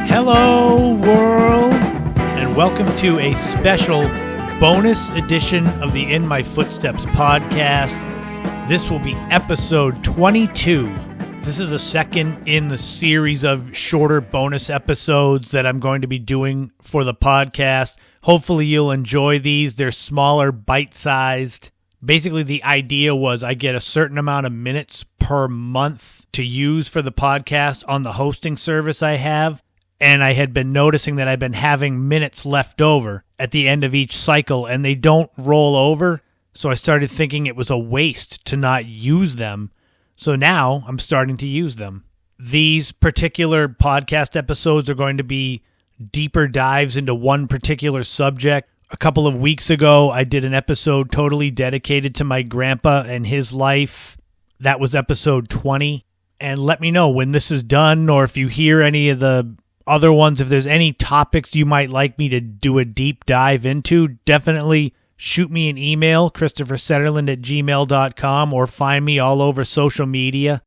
Hello, world, and welcome to a special bonus edition of the In My Footsteps podcast. This will be episode 22. This is a second in the series of shorter bonus episodes that I'm going to be doing for the podcast. Hopefully you'll enjoy these. They're smaller, bite-sized. Basically, the idea was I get a certain amount of minutes per month to use for the podcast on the hosting service I have. And I had been noticing that I've been having minutes left over at the end of each cycle, and they don't roll over. So I started thinking it was a waste to not use them. So now I'm starting to use them. These particular podcast episodes are going to be deeper dives into one particular subject. A couple of weeks ago, I did an episode totally dedicated to my grandpa and his life. That was episode 20. And let me know when this is done, or if you hear any of the other ones, if there's any topics you might like me to do a deep dive into, definitely shoot me an email, christophersetterland@gmail.com, or find me all over social media.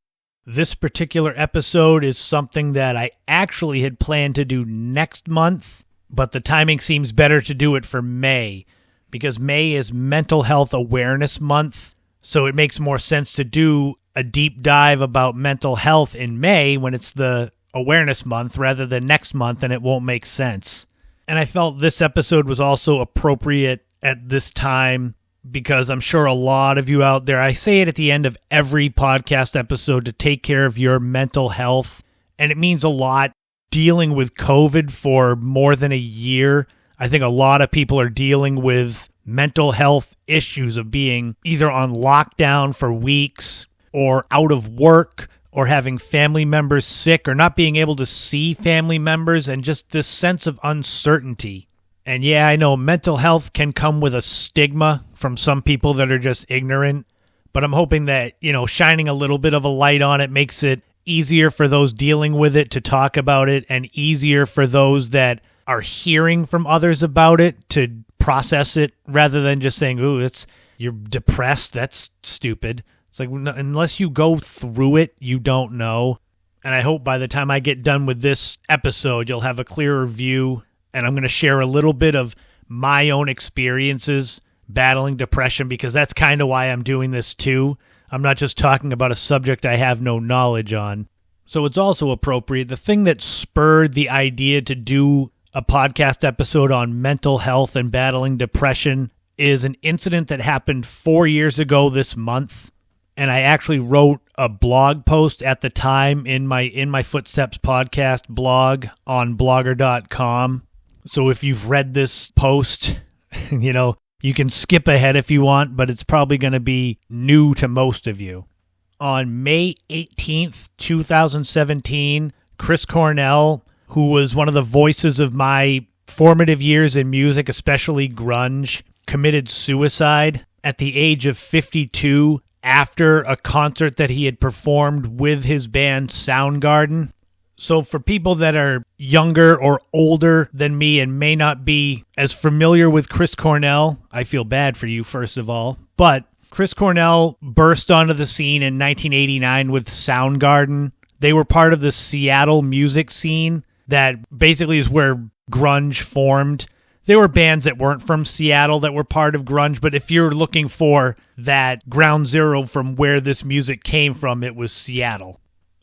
This particular episode is something that I actually had planned to do next month, but the timing seems better to do it for May, because May is Mental Health Awareness Month, so it makes more sense to do a deep dive about mental health in May when it's the Awareness Month rather than next month, and it won't make sense. And I felt this episode was also appropriate at this time because I'm sure a lot of you out there, I say it at the end of every podcast episode, to take care of your mental health, and it means a lot. Dealing with COVID for more than a year, I think a lot of people are dealing with mental health issues of being either on lockdown for weeks or out of work, or having family members sick, or not being able to see family members, and just this sense of uncertainty. And yeah, I know mental health can come with a stigma from some people that are just ignorant, but I'm hoping that, shining a little bit of a light on it makes it easier for those dealing with it to talk about it, and easier for those that are hearing from others about it to process it, rather than just saying, ooh, you're depressed, that's stupid. It's like, unless you go through it, you don't know. And I hope by the time I get done with this episode, you'll have a clearer view. And I'm going to share a little bit of my own experiences battling depression, because that's kind of why I'm doing this too. I'm not just talking about a subject I have no knowledge on. So it's also appropriate. The thing that spurred the idea to do a podcast episode on mental health and battling depression is an incident that happened 4 years ago this month. And I actually wrote a blog post at the time in my Footsteps podcast blog on blogger.com. So if you've read this post, you can skip ahead if you want, but it's probably going to be new to most of you. On May 18th, 2017, Chris Cornell, who was one of the voices of my formative years in music, especially grunge, committed suicide at the age of 52. After a concert that he had performed with his band Soundgarden. So for people that are younger or older than me and may not be as familiar with Chris Cornell, I feel bad for you, first of all. But Chris Cornell burst onto the scene in 1989 with Soundgarden. They were part of the Seattle music scene that basically is where grunge formed. There were bands that weren't from Seattle that were part of grunge, but if you're looking for that ground zero from where this music came from, it was Seattle.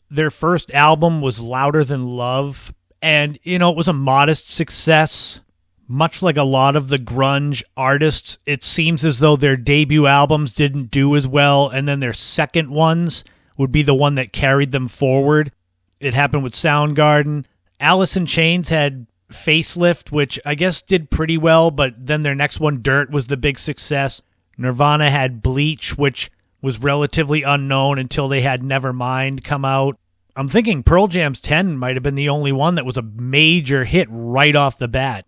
Their first album was Louder Than Love, and, it was a modest success. Much like a lot of the grunge artists, it seems as though their debut albums didn't do as well, and then their second ones would be the one that carried them forward. It happened with Soundgarden. Alice in Chains had Facelift, which I guess did pretty well, but then their next one, Dirt, was the big success. Nirvana had Bleach, which was relatively unknown until they had Nevermind come out. I'm thinking Pearl Jam's 10 might have been the only one that was a major hit right off the bat.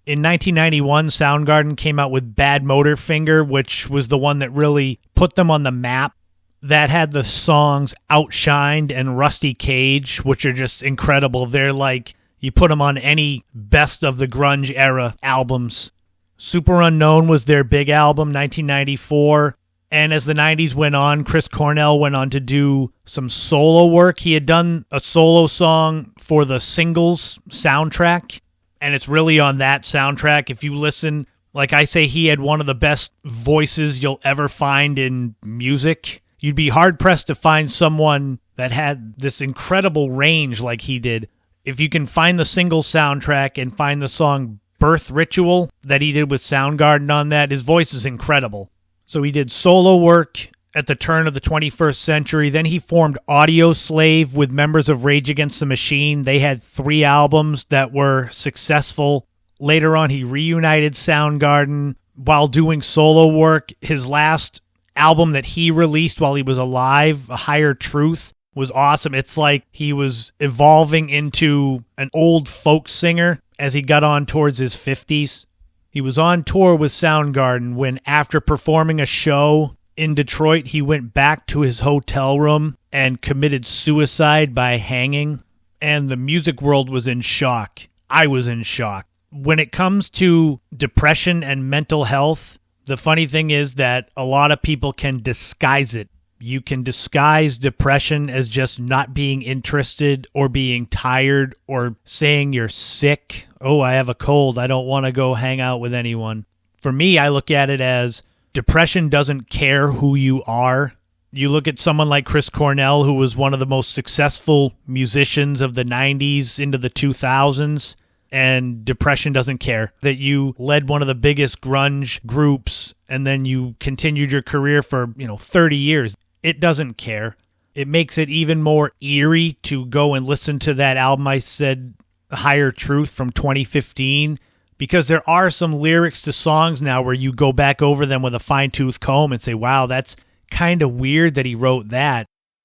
In 1991, Soundgarden came out with Bad Motorfinger, which was the one that really put them on the map. That had the songs Outshined and Rusty Cage, which are just incredible. They're like, you put them on any best of the grunge era albums. Super Unknown was their big album, 1994. And as the 90s went on, Chris Cornell went on to do some solo work. He had done a solo song for the Singles soundtrack, and it's really on that soundtrack. If you listen, like I say, he had one of the best voices you'll ever find in music. You'd be hard-pressed to find someone that had this incredible range like he did. If you can find the Singles soundtrack and find the song Birth Ritual that he did with Soundgarden on that, his voice is incredible. So he did solo work at the turn of the 21st century. Then he formed Audio Slave with members of Rage Against the Machine. They had 3 albums that were successful. Later on, he reunited Soundgarden while doing solo work. His last album that he released while he was alive, A Higher Truth, was awesome. It's like he was evolving into an old folk singer as he got on towards his 50s. He was on tour with Soundgarden when, after performing a show in Detroit, he went back to his hotel room and committed suicide by hanging. And the music world was in shock. I was in shock. When it comes to depression and mental health, the funny thing is that a lot of people can disguise it. You can disguise depression as just not being interested or being tired or saying you're sick. Oh, I have a cold. I don't want to go hang out with anyone. For me, I look at it as depression doesn't care who you are. You look at someone like Chris Cornell, who was one of the most successful musicians of the 90s into the 2000s, and depression doesn't care that you led one of the biggest grunge groups and then you continued your career for, 30 years. It doesn't care. It makes it even more eerie to go and listen to that album I said, Higher Truth from 2015, because there are some lyrics to songs now where you go back over them with a fine-tooth comb and say, wow, that's kind of weird that he wrote that.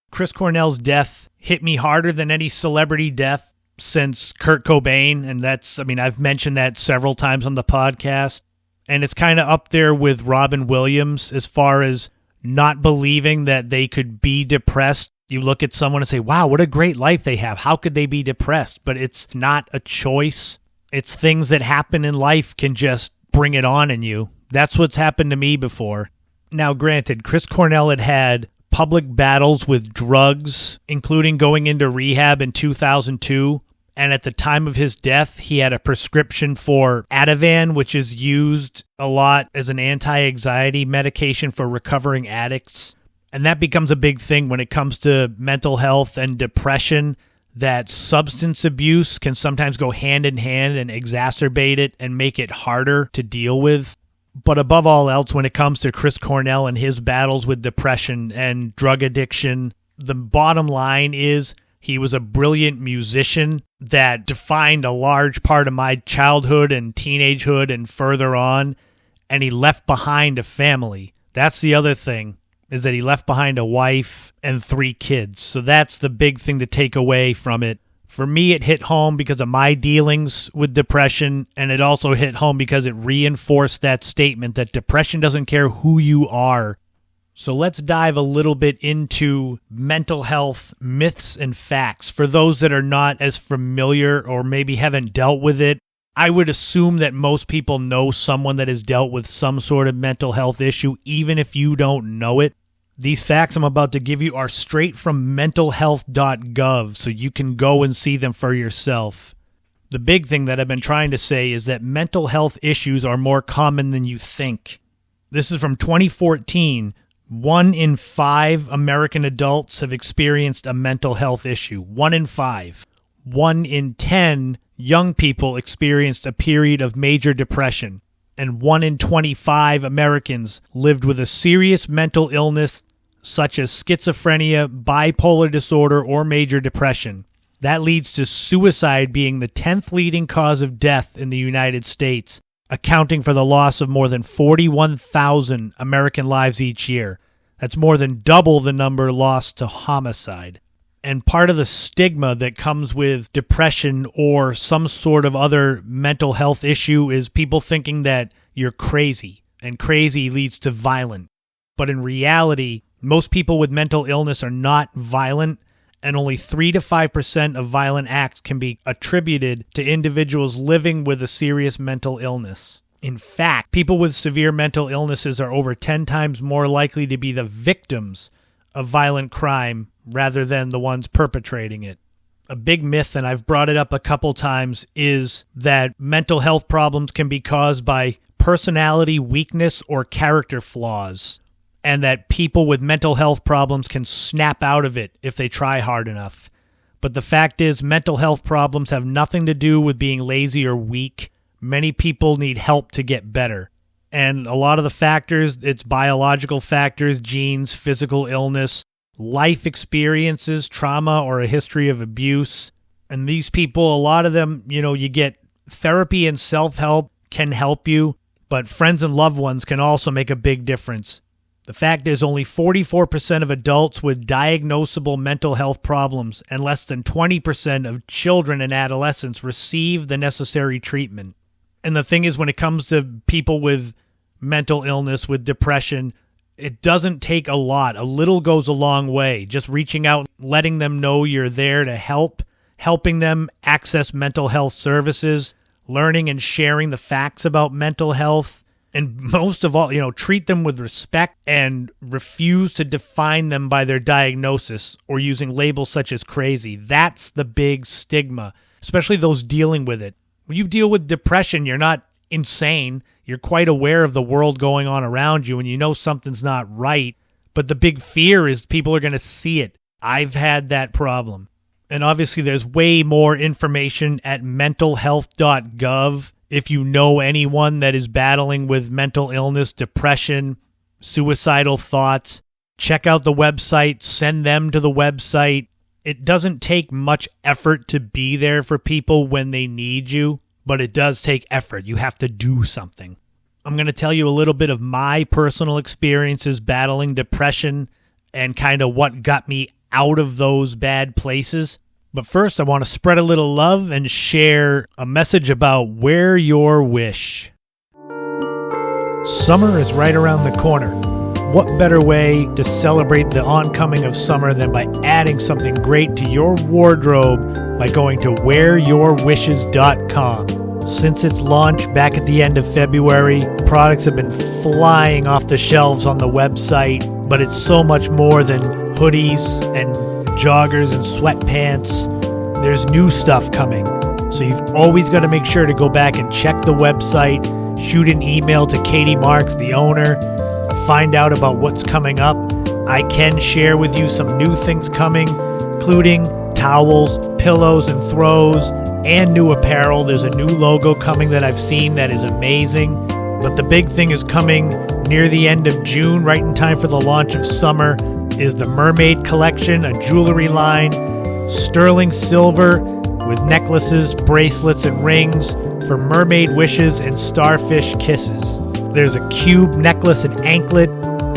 Chris Cornell's death hit me harder than any celebrity death since Kurt Cobain, and I've mentioned that several times on the podcast, and it's kind of up there with Robin Williams as far as not believing that they could be depressed. You look at someone and say, wow, what a great life they have. How could they be depressed? But it's not a choice. It's things that happen in life can just bring it on in you. That's what's happened to me before. Now, granted, Chris Cornell had public battles with drugs, including going into rehab in 2002. And at the time of his death, he had a prescription for Ativan, which is used a lot as an anti-anxiety medication for recovering addicts. And that becomes a big thing when it comes to mental health and depression, that substance abuse can sometimes go hand in hand and exacerbate it and make it harder to deal with. But above all else, when it comes to Chris Cornell and his battles with depression and drug addiction, the bottom line is he was a brilliant musician that defined a large part of my childhood and teenagehood and further on, and he left behind a family. That's the other thing, is that he left behind a wife and 3 kids. So that's the big thing to take away from it. For me, it hit home because of my dealings with depression, and it also hit home because it reinforced that statement that depression doesn't care who you are. So let's dive a little bit into mental health myths and facts. For those that are not as familiar or maybe haven't dealt with it, I would assume that most people know someone that has dealt with some sort of mental health issue, even if you don't know it. These facts I'm about to give you are straight from mentalhealth.gov, so you can go and see them for yourself. The big thing that I've been trying to say is that mental health issues are more common than you think. This is from 2014. 1 in 5 American adults have experienced a mental health issue. 1 in 5. 1 in 10 young people experienced a period of major depression. And 1 in 25 Americans lived with a serious mental illness such as schizophrenia, bipolar disorder, or major depression. That leads to suicide being the 10th leading cause of death in the United States, accounting for the loss of more than 41,000 American lives each year. That's more than double the number lost to homicide. And part of the stigma that comes with depression or some sort of other mental health issue is people thinking that you're crazy, and crazy leads to violent. But in reality, most people with mental illness are not violent, and only 3 to 5% of violent acts can be attributed to individuals living with a serious mental illness. In fact, people with severe mental illnesses are over 10 times more likely to be the victims of violent crime rather than the ones perpetrating it. A big myth, and I've brought it up a couple times, is that mental health problems can be caused by personality weakness or character flaws, and that people with mental health problems can snap out of it if they try hard enough. But the fact is, mental health problems have nothing to do with being lazy or weak. Many people need help to get better. And a lot of the factors, it's biological factors, genes, physical illness, life experiences, trauma, or a history of abuse. And these people, a lot of them, you get therapy and self-help can help you, but friends and loved ones can also make a big difference. The fact is, only 44% of adults with diagnosable mental health problems and less than 20% of children and adolescents receive the necessary treatment. And the thing is, when it comes to people with mental illness, with depression, it doesn't take a lot. A little goes a long way. Just reaching out, letting them know you're there to help, helping them access mental health services, learning and sharing the facts about mental health. And most of all, treat them with respect and refuse to define them by their diagnosis or using labels such as crazy. That's the big stigma, especially those dealing with it. When you deal with depression, you're not insane. You're quite aware of the world going on around you and you know something's not right. But the big fear is people are going to see it. I've had that problem. And obviously there's way more information at mentalhealth.gov. If you know anyone that is battling with mental illness, depression, suicidal thoughts, check out the website, send them to the website. It doesn't take much effort to be there for people when they need you, but it does take effort. You have to do something. I'm going to tell you a little bit of my personal experiences battling depression and kind of what got me out of those bad places. But first, I want to spread a little love and share a message about Wear Your Wish. Summer is right around the corner. What better way to celebrate the oncoming of summer than by adding something great to your wardrobe by going to wearyourwishes.com. Since its launch back at the end of February, products have been flying off the shelves on the website, but it's so much more than hoodies and joggers and sweatpants. There's new stuff coming. So you've always got to make sure to go back and check the website, shoot an email to Katie Marks, the owner, find out about what's coming up. I can share with you some new things coming, including towels, pillows, and throws, and new apparel. There's a new logo coming that I've seen that is amazing. But the big thing is coming near the end of June, right in time for the launch of summer, is the Mermaid Collection, a jewelry line, sterling silver with necklaces, bracelets, and rings for mermaid wishes and starfish kisses. There's a cube necklace and anklet,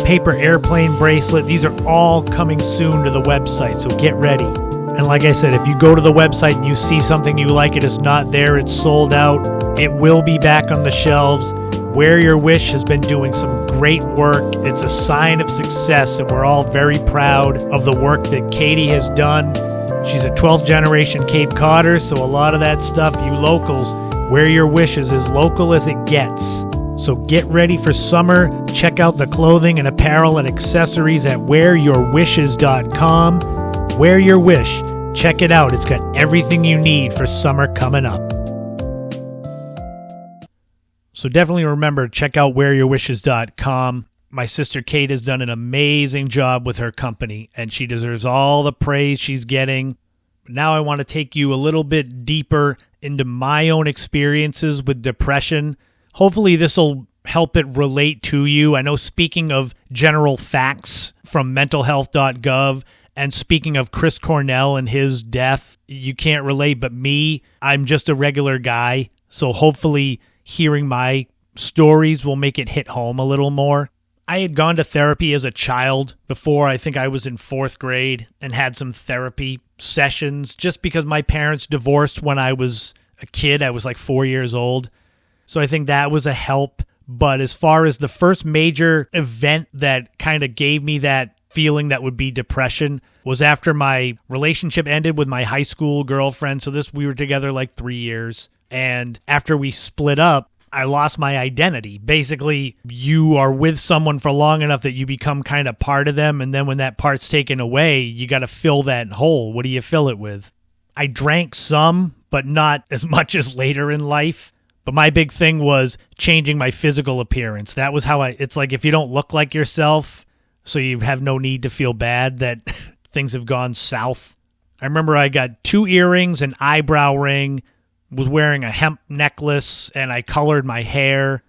paper airplane bracelet. These are all coming soon to the website, so get ready. And like I said, if you go to the website and you see something you like, it is not there, it's sold out. It will be back on the shelves. Wear Your Wish has been doing some great work. It's a sign of success, and we're all very proud of the work that Katie has done. She's a 12th generation Cape Codder, so a lot of that stuff, you locals, Wear Your Wish is as local as it gets. So get ready for summer. Check out the clothing and apparel and accessories at wearyourwishes.com. Wear Your Wish. Check it out. It's got everything you need for summer coming up. So definitely remember, check out wearyourwishes.com. My sister Kate has done an amazing job with her company, and she deserves all the praise she's getting. Now I want to take you a little bit deeper into my own experiences with depression. Hopefully this will help it relate to you. I know, speaking of general facts from mentalhealth.gov, and speaking of Chris Cornell and his death, you can't relate, but me, I'm just a regular guy. So hopefully hearing my stories will make it hit home a little more. I had gone to therapy as a child before. I think I was in 4th grade and had some therapy sessions just because my parents divorced when I was a kid. I was like 4 years old. So I think that was a help. But as far as the first major event that kind of gave me that feeling that would be depression was after my relationship ended with my high school girlfriend. So we were together like 3 years. And after we split up, I lost my identity. Basically, you are with someone for long enough that you become kind of part of them. And then when that part's taken away, you got to fill that hole. What do you fill it with? I drank some, but not as much as later in life. But my big thing was changing my physical appearance. That was how it's like if you don't look like yourself, so you have no need to feel bad that things have gone south. I remember I got 2 earrings, an eyebrow ring, was wearing a hemp necklace, and I colored my hair.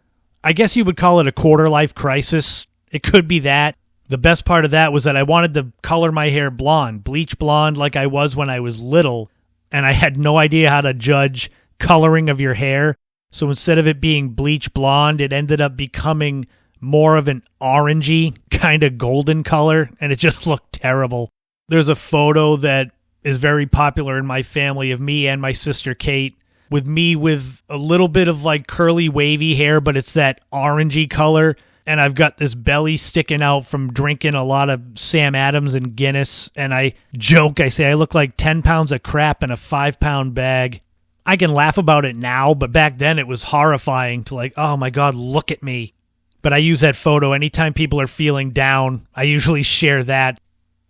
I guess you would call it a quarter-life crisis. It could be that. The best part of that was that I wanted to color my hair blonde, bleach blonde like I was when I was little, and I had no idea how to judge coloring of your hair. So instead of it being bleach blonde, it ended up becoming more of an orangey kind of golden color, and it just looked terrible. There's a photo that is very popular in my family of me and my sister Kate, with me with a little bit of like curly wavy hair, but it's that orangey color, and I've got this belly sticking out from drinking a lot of Sam Adams and Guinness, and I joke, I say I look like 10 pounds of crap in a 5-pound bag. I can laugh about it now, but back then it was horrifying to like, oh my God, look at me. But I use that photo anytime people are feeling down. I usually share that.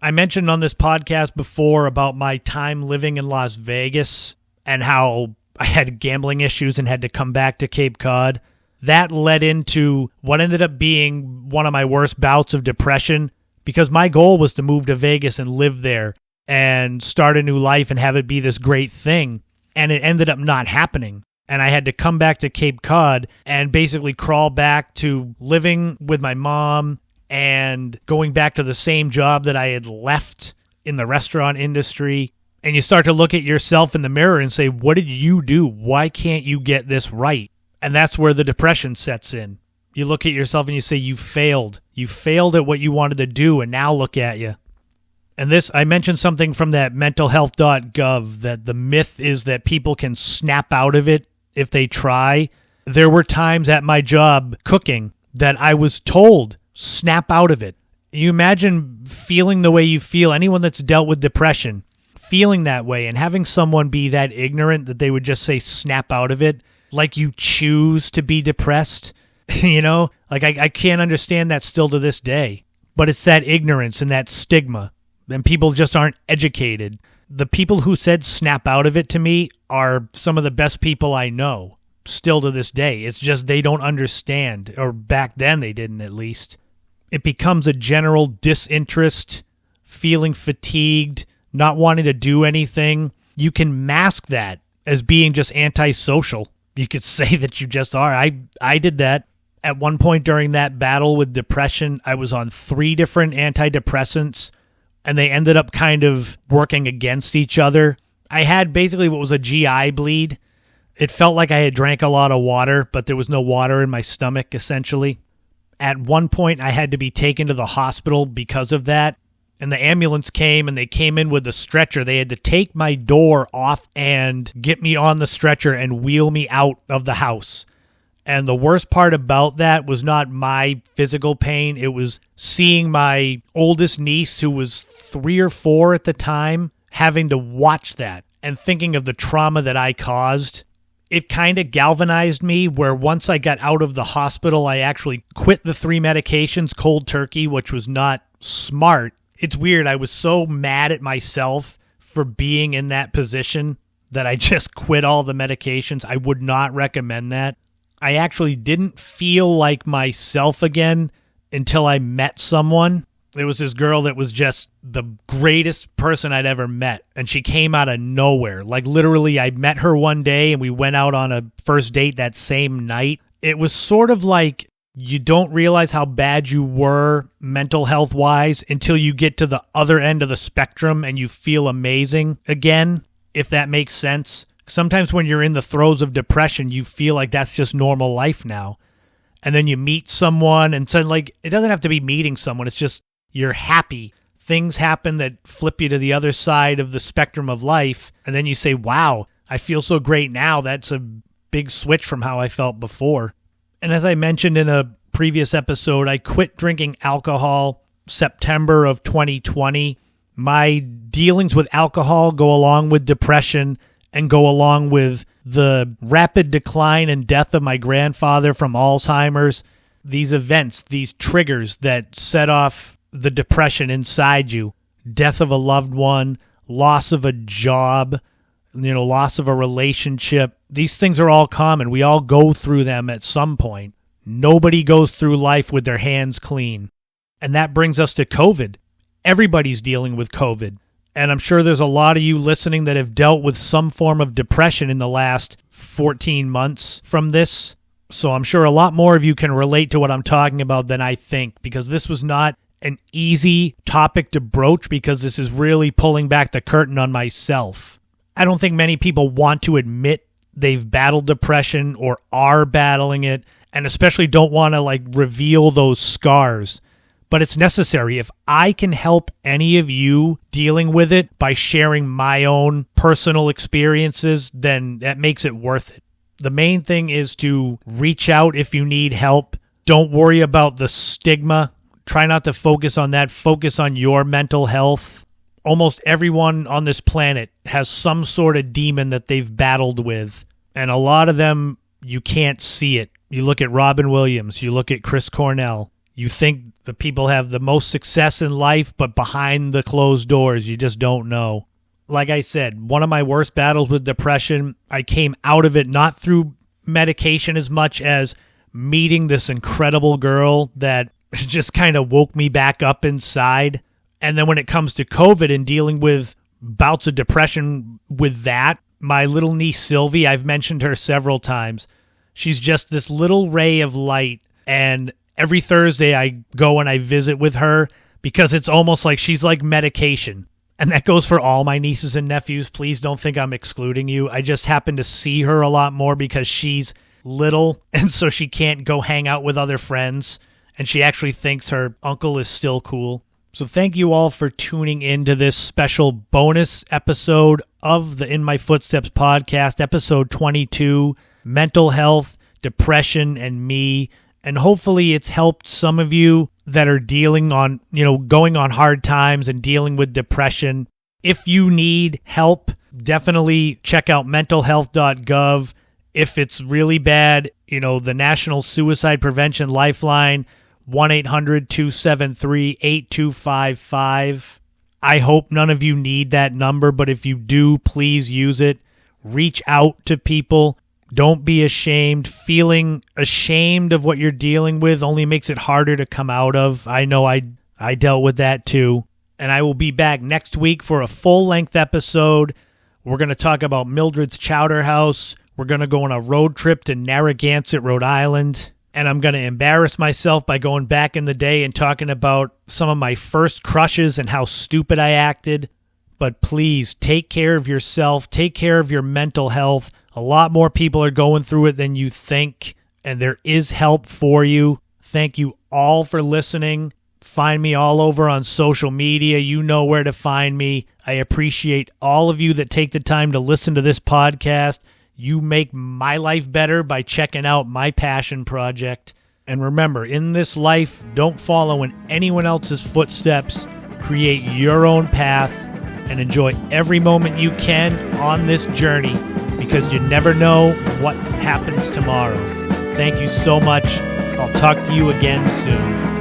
I mentioned on this podcast before about my time living in Las Vegas and how I had gambling issues and had to come back to Cape Cod. That led into what ended up being one of my worst bouts of depression because my goal was to move to Vegas and live there and start a new life and have it be this great thing. And it ended up not happening. And I had to come back to Cape Cod and basically crawl back to living with my mom and going back to the same job that I had left in the restaurant industry. And you start to look at yourself in the mirror and say, what did you do? Why can't you get this right? And that's where the depression sets in. You look at yourself and you say, you failed. You failed at what you wanted to do, and now look at you. And this, I mentioned something from that mentalhealth.gov, that the myth is that people can snap out of it if they try. There were times at my job cooking that I was told, snap out of it. You imagine feeling the way you feel, anyone that's dealt with depression, feeling that way and having someone be that ignorant that they would just say, snap out of it, like you choose to be depressed. You know, like I can't understand that still to this day. But it's that ignorance and that stigma. And people just aren't educated. The people who said snap out of it to me are some of the best people I know, still to this day. It's just they don't understand, or back then they didn't at least. It becomes a general disinterest, feeling fatigued, not wanting to do anything. You can mask that as being just antisocial. You could say that you just are. I did that. At one point during that battle with depression, I was on 3 different antidepressants, and they ended up kind of working against each other. I had basically what was a GI bleed. It felt like I had drank a lot of water, but there was no water in my stomach, essentially. At one point, I had to be taken to the hospital because of that. And the ambulance came, and they came in with the stretcher. They had to take my door off and get me on the stretcher and wheel me out of the house. And the worst part about that was not my physical pain. It was seeing my oldest niece, who was 3 or 4 at the time, having to watch that and thinking of the trauma that I caused. It kind of galvanized me, where once I got out of the hospital, I actually quit the 3 medications cold turkey, which was not smart. It's weird. I was so mad at myself for being in that position that I just quit all the medications. I would not recommend that. I actually didn't feel like myself again until I met someone. There was this girl that was just the greatest person I'd ever met, and she came out of nowhere. Like literally, I met her one day and we went out on a first date that same night. It was sort of like you don't realize how bad you were mental health wise until you get to the other end of the spectrum and you feel amazing again, if that makes sense. Sometimes when you're in the throes of depression, you feel like that's just normal life now. and then you meet someone, and so like it doesn't have to be meeting someone. It's just you're happy. Things happen that flip you to the other side of the spectrum of life, and then you say, wow, I feel so great now. That's a big switch from how I felt before. And as I mentioned in a previous episode, I quit drinking alcohol September of 2020. My dealings with alcohol go along with depression and go along with the rapid decline and death of my grandfather from Alzheimer's. These events, these triggers that set off the depression inside you, death of a loved one, loss of a job, loss of a relationship. These things are all common. We all go through them at some point. Nobody goes through life with their hands clean. And that brings us to COVID. Everybody's dealing with COVID. And I'm sure there's a lot of you listening that have dealt with some form of depression in the last 14 months from this. So I'm sure a lot more of you can relate to what I'm talking about than I think, because this was not an easy topic to broach, because this is really pulling back the curtain on myself. I don't think many people want to admit they've battled depression or are battling it, and especially don't want to reveal those scars. But it's necessary. If I can help any of you dealing with it by sharing my own personal experiences, then that makes it worth it. The main thing is to reach out if you need help. Don't worry about the stigma. Try not to focus on that. Focus on your mental health. Almost everyone on this planet has some sort of demon that they've battled with. And a lot of them, you can't see it. You look at Robin Williams. You look at Chris Cornell. You think the people have the most success in life, but behind the closed doors, you just don't know. Like I said, one of my worst battles with depression, I came out of it not through medication as much as meeting this incredible girl that just kind of woke me back up inside. And then when it comes to COVID and dealing with bouts of depression with that, my little niece Sylvie, I've mentioned her several times. She's just this little ray of light. And every Thursday I go and I visit with her because it's almost like she's like medication. And that goes for all my nieces and nephews. Please don't think I'm excluding you. I just happen to see her a lot more because she's little, and so she can't go hang out with other friends. And she actually thinks her uncle is still cool. So thank you all for tuning into this special bonus episode of the In My Footsteps podcast, episode 22, Mental Health, Depression, and Me. And hopefully it's helped some of you that are dealing on, going on hard times and dealing with depression. If you need help, definitely check out mentalhealth.gov. If it's really bad, the National Suicide Prevention Lifeline, 1-800-273-8255. I hope none of you need that number, but if you do, please use it. Reach out to people. Don't be ashamed. Feeling ashamed of what you're dealing with only makes it harder to come out of. I know I dealt with that too. And I will be back next week for a full-length episode. We're going to talk about Mildred's Chowder House. We're going to go on a road trip to Narragansett, Rhode Island. And I'm going to embarrass myself by going back in the day and talking about some of my first crushes and how stupid I acted. But please, take care of yourself. Take care of your mental health. A lot more people are going through it than you think, and there is help for you. Thank you all for listening. Find me all over on social media. You know where to find me. I appreciate all of you that take the time to listen to this podcast. You make my life better by checking out my passion project. And remember, in this life, don't follow in anyone else's footsteps. Create your own path and enjoy every moment you can on this journey, because you never know what happens tomorrow. Thank you so much. I'll talk to you again soon.